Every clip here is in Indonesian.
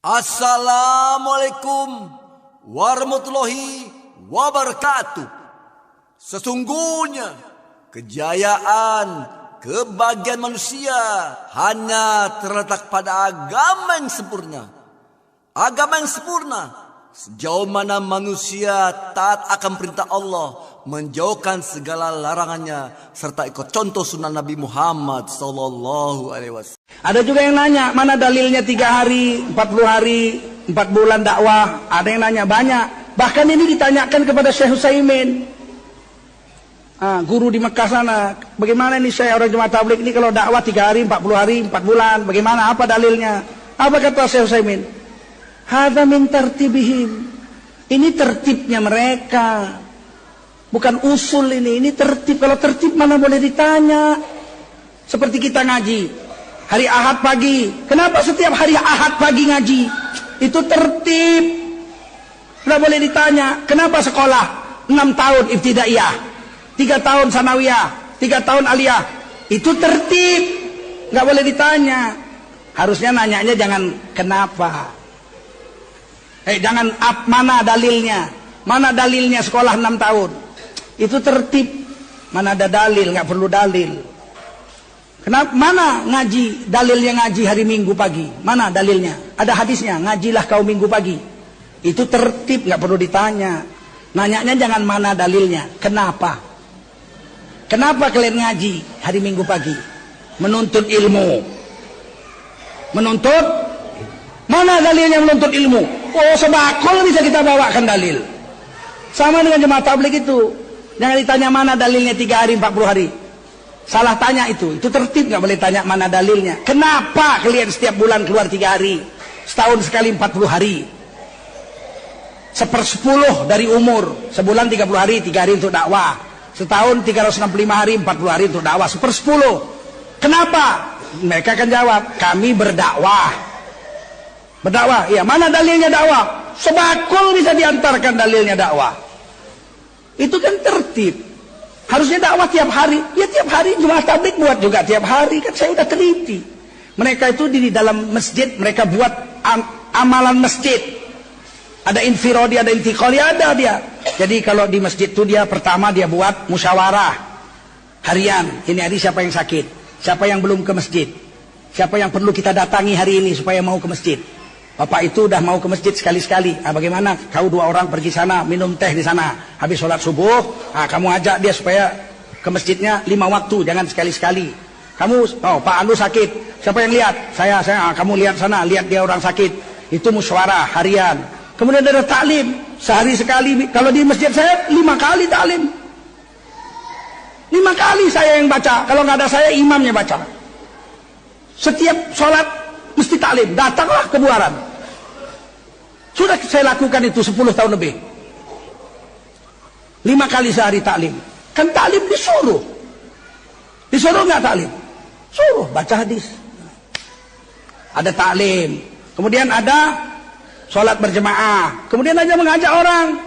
Assalamualaikum warahmatullahi wabarakatuh. Sesungguhnya kejayaan, kebahagiaan manusia hanya terletak pada agama yang sempurna. Agama yang sempurna sejauh mana manusia taat akan perintah Allah, menjauhkan segala larangannya, serta ikut contoh sunnah Nabi Muhammad SAW. Ada juga yang nanya, mana dalilnya 3 hari, 40 hari, 4 bulan dakwah? Ada yang nanya banyak. Bahkan ini ditanyakan kepada Syekh Utsaimin, guru di Mekah sana. Bagaimana ini saya orang jemaah tabligh ini kalau dakwah 3 hari, 40 hari, 4 bulan, bagaimana? Apa dalilnya? Apa kata Syekh Utsaimin? Hadza min tartibihim. Ini tertibnya mereka. Bukan usul ini tertib. Kalau tertib mana boleh ditanya. Seperti kita ngaji. Hari Ahad pagi. Kenapa setiap hari Ahad pagi ngaji? Itu tertib. Tidak boleh ditanya. Kenapa sekolah 6 tahun ibtidaiyah, 3 tahun sanawiyah, 3 tahun aliyah? Itu tertib. Nggak boleh ditanya. Harusnya nanyanya jangan kenapa. Jangan mana dalilnya? Mana dalilnya sekolah 6 tahun? Itu tertib. Mana ada dalil? Nggak perlu dalil. Kenapa? Mana ngaji? Dalilnya ngaji hari Minggu pagi. Mana dalilnya? Ada hadisnya. Ngajilah kau Minggu pagi. Itu tertib. Nggak perlu ditanya. Nanyanya jangan mana dalilnya. Kenapa? Kenapa kalian ngaji hari Minggu pagi? Menuntut ilmu. Menuntut. Mana dalilnya menuntut ilmu? Oh, sebakul bisa kita bawakan dalil. Sama dengan jemaah tabligh itu. Jangan ditanya mana dalilnya 3 hari, 40 hari. Salah tanya itu. Itu tertib, nggak boleh tanya mana dalilnya. Kenapa kalian setiap bulan keluar 3 hari? Setahun sekali 40 hari. 1/10 dari umur. Sebulan 30 hari, 3 hari untuk dakwah. Setahun 365 hari, 40 hari untuk dakwah. 1/10. Kenapa? Mereka akan jawab, kami berdakwah. Berdakwah, iya. Mana dalilnya dakwah? Sebakul bisa diantarkan dalilnya dakwah. Itu kan tertib. Harusnya dakwah tiap hari. Ya tiap hari jemaah tabligh buat juga tiap hari. Kan saya udah teliti. Mereka itu di dalam masjid, mereka buat amalan masjid. Ada infiradi, ada intiqali, ada dia. Jadi kalau di masjid itu dia pertama dia buat musyawarah harian. Ini hari siapa yang sakit? Siapa yang belum ke masjid? Siapa yang perlu kita datangi hari ini supaya mau ke masjid? Bapak itu udah mau ke masjid sekali-sekali. Bagaimana? Kau 2 orang pergi sana, minum teh di sana. Habis sholat subuh, kamu ajak dia supaya ke masjidnya 5 waktu, jangan sekali-sekali. Kamu, Pak Anu sakit. Siapa yang lihat? Saya. Kamu lihat sana, lihat dia orang sakit. Itu musyawarah harian. Kemudian ada taklim, sehari sekali. Kalau di masjid saya 5 kali taklim. 5 kali saya yang baca. Kalau nggak ada saya, imamnya baca. Setiap sholat mesti taklim. Datanglah ke Buaran. Sudah saya lakukan itu 10 tahun lebih. 5 kali sehari taklim. Kan taklim disuruh. Disuruh nggak taklim? Suruh baca hadis. Ada taklim. Kemudian ada sholat berjemaah. Kemudian aja mengajak orang.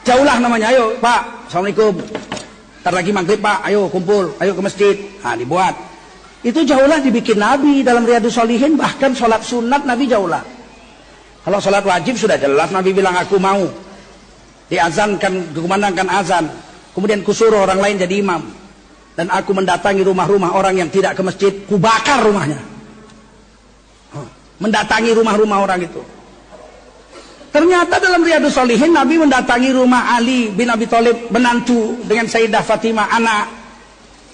Jauhlah namanya. Ayo Pak, Assalamualaikum. Ntar lagi maghrib Pak, ayo kumpul. Ayo ke masjid. Dibuat. Itu jauhlah dibikin Nabi dalam Riyadhus Shalihin. Bahkan sholat sunat Nabi jauhlah. Kalau sholat wajib sudah jelas Nabi bilang aku mau. Diazankan, dikumandangkan azan. Kemudian kusuruh orang lain jadi imam. Dan aku mendatangi rumah-rumah orang yang tidak ke masjid. Kubakar rumahnya. Mendatangi rumah-rumah orang itu. Ternyata dalam Riyadhus Shalihin Nabi mendatangi rumah Ali bin Abi Thalib, menantu, dengan Sayyidah Fatimah, anak.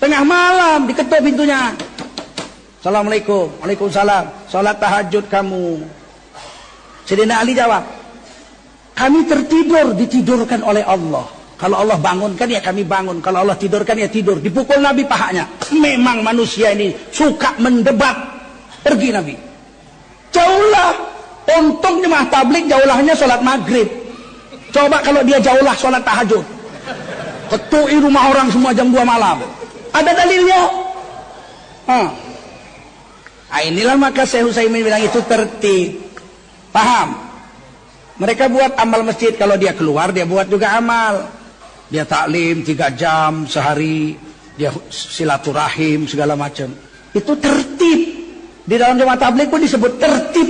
Tengah malam diketuk pintunya. Assalamualaikum. Waalaikumsalam. Salat tahajud kamu. Sayyidina Ali jawab, kami tertidur, ditidurkan oleh Allah. Kalau Allah bangunkan ya kami bangun. Kalau Allah tidurkan ya tidur. Dipukul Nabi pahanya. Memang manusia ini suka mendebat. Pergi Nabi. Jauhlah. Untung jemaah tabligh jauhlahnya sholat maghrib. Coba kalau dia jauhlah sholat tahajud. Ketui rumah orang semua jam 2 malam. Ada dalilnya. Inilah maka Syekh Utsaimin bilang itu tertib. Paham? Mereka buat amal masjid. Kalau dia keluar dia buat juga amal. Dia taklim 3 jam sehari. Dia silaturahim segala macam. Itu tertib. Di dalam jemaah tabligh pun disebut tertib.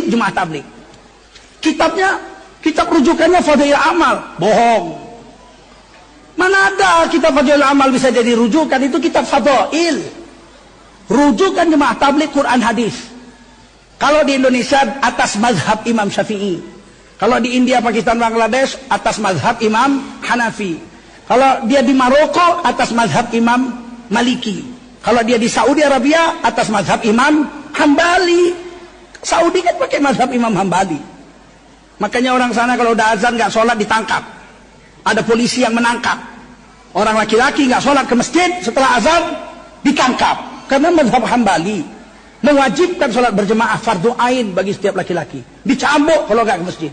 Jemaah Tabligh. Kitab rujukannya Fadhail Amal. Bohong. Mana ada kitab Fadhail Amal bisa jadi rujukan? Itu kitab Fadhail. Rujukan Jemaah Tabligh Quran hadis. Kalau di Indonesia atas mazhab Imam Syafi'i. Kalau di India, Pakistan, Bangladesh atas mazhab Imam Hanafi. Kalau dia di Maroko atas mazhab Imam Maliki. Kalau dia di Saudi Arabia atas mazhab Imam Hambali. Saudi kan pakai mazhab Imam Hambali. Makanya orang sana kalau udah azan nggak sholat ditangkap. Ada polisi yang menangkap. Orang laki-laki nggak sholat ke masjid setelah azan ditangkap. Karena mazhab Hambali mewajibkan sholat berjemaah fardu ain bagi setiap laki-laki. Dicambuk kalau nggak ke masjid.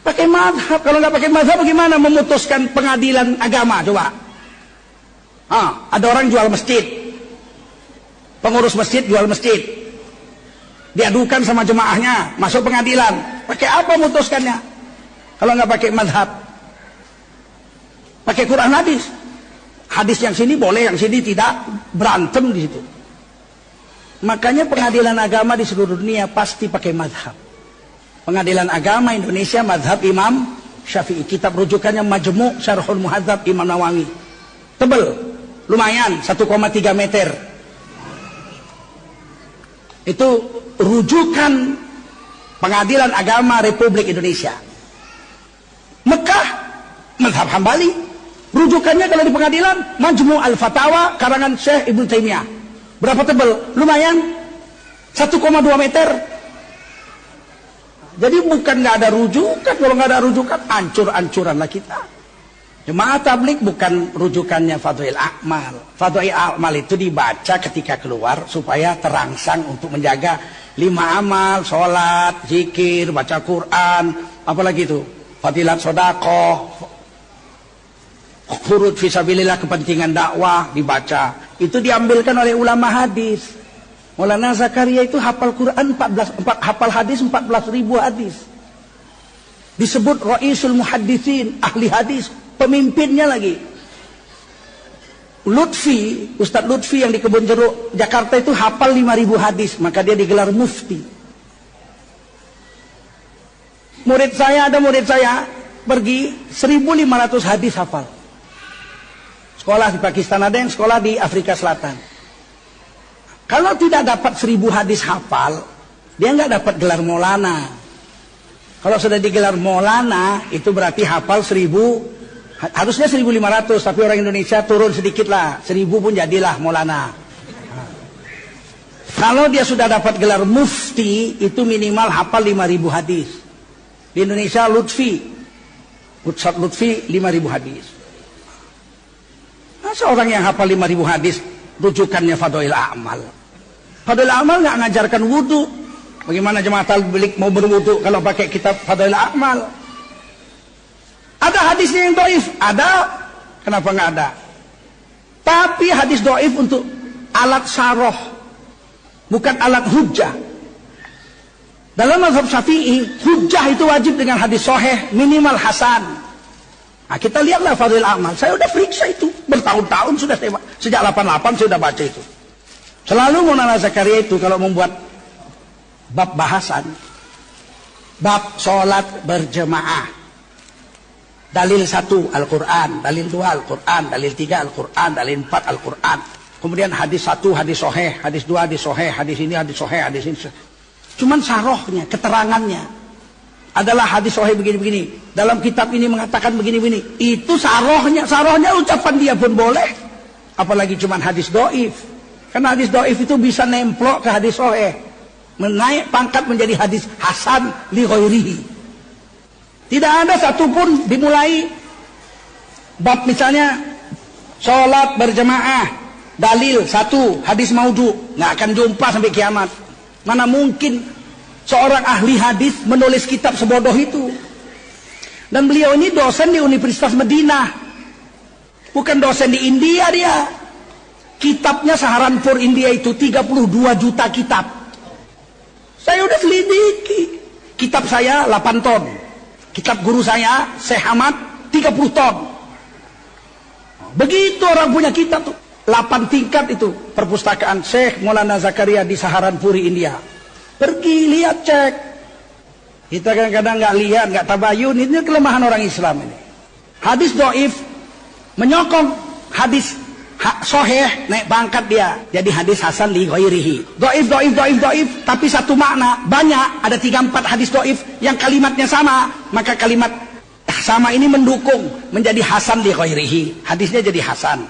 Pakai mazhab. Kalau nggak pakai mazhab bagaimana memutuskan pengadilan agama? Coba. Ada orang jual masjid. Pengurus masjid jual masjid. Diadukan sama jemaahnya, masuk pengadilan. Pakai apa memutuskannya? Kalau nggak pakai mazhab. Pakai Quran hadis. Hadis yang sini boleh, yang sini tidak. Berantem di situ. Makanya pengadilan agama di seluruh dunia pasti pakai mazhab. Pengadilan agama Indonesia mazhab Imam Syafi'i. Kitab rujukannya Majmu' Syarhul Muhadzab Imam Nawawi. Tebel, lumayan 1,3 meter. Itu rujukan pengadilan agama Republik Indonesia. Mekah mazhab Hambali. Rujukannya kalau di pengadilan Majmu' Al-Fatawa karangan Syekh Ibnu Taimiyah. Berapa tebel? Lumayan 1,2 meter. Jadi bukan nggak ada rujukan. Kalau nggak ada rujukan, ancur-ancuranlah kita. Jemaah Tabligh bukan rujukannya Fadhail Amal. Fadhail Amal itu dibaca ketika keluar supaya terangsang untuk menjaga 5 amal, sholat, zikir, baca Quran, apalagi itu, fadilat sedekah, khurud fisabilillah, kepentingan dakwah dibaca. Itu diambilkan oleh ulama hadis. Maulana Zakaria itu hafal Quran hafal hadis 14.000 hadis. Disebut Ra'isul Muhadditsin, ahli hadis, pemimpinnya lagi. Lutfi, Ustadz Lutfi yang di Kebun Jeruk Jakarta itu hafal 5.000 hadis, maka dia digelar mufti. Murid saya pergi 1.500 hadis hafal. Sekolah di Pakistan, ada yang sekolah di Afrika Selatan. Kalau tidak dapat 1.000 hadis hafal, dia nggak dapat gelar Maulana. Kalau sudah digelar Maulana, itu berarti hafal 1.000, harusnya 1.500, tapi orang Indonesia turun sedikit lah, 1.000 pun jadilah Maulana. Kalau dia sudah dapat gelar mufti, itu minimal hafal 5.000 hadis. Di Indonesia Ustadz Lutfi 5.000 hadis. Nah, seorang yang hafal 5.000 hadis, rujukannya Fadhail Amal. Fadhail Amal nggak ngajarkan wudhu. Bagaimana Jemaah Tabligh mau berwudhu kalau pakai kitab Fadhail Amal? Ada hadisnya yang dhaif? Ada. Kenapa nggak ada? Tapi hadis dhaif untuk alat syarah, bukan alat hujjah. Dalam mazhab Syafi'i, hujjah itu wajib dengan hadis sahih, minimal hasan. Nah, kita lihatlah Fadhail Amal. Saya udah periksa itu bertahun-tahun sudah, sejak 88 saya udah baca itu. Selalu Maulana Zakaria itu kalau membuat bab bahasan, bab sholat berjemaah, dalil 1 Al-Quran, dalil 2 Al-Quran, dalil 3 Al-Quran, dalil 4 Al-Quran. Kemudian hadis 1 hadis sahih, hadis 2 hadis sahih, hadis ini hadis sahih, hadis ini. Cuman sarohnya, keterangannya adalah hadis sahih begini-begini. Dalam kitab ini mengatakan begini-begini. Itu sarohnya ucapan dia pun boleh. Apalagi cuman hadis dhaif. Karena hadis dhaif itu bisa nemplok ke hadis sahih. Menaik pangkat menjadi hadis hasan li ghairihi. Tidak ada satupun dimulai bab misalnya sholat berjemaah, dalil 1 hadis maudhu, nggak akan jumpa sampai kiamat. Mana mungkin seorang ahli hadis menulis kitab sebodoh itu. Dan beliau ini dosen di Universitas Madinah, bukan dosen di India dia. Kitabnya Saharanpur India itu 32 juta kitab. Saya udah selidiki. Kitab saya 8 ton. Kitab guru saya Syekh Ahmad 30 ton. Begitu orang punya kitab tuh. 8 tingkat itu perpustakaan Syekh Maulana Zakaria di Saharanpuri India. Pergi lihat, cek. Kita kadang-kadang nggak lihat, nggak tabayun. Ini kelemahan orang Islam ini. Hadis doif menyokong hadis soheh, naik pangkat dia jadi hadis hasan li ghairihi. Doif, tapi satu makna banyak, ada 3-4 hadis doif yang kalimatnya sama, maka kalimat sama ini mendukung menjadi hasan li ghairihi, hadisnya jadi hasan.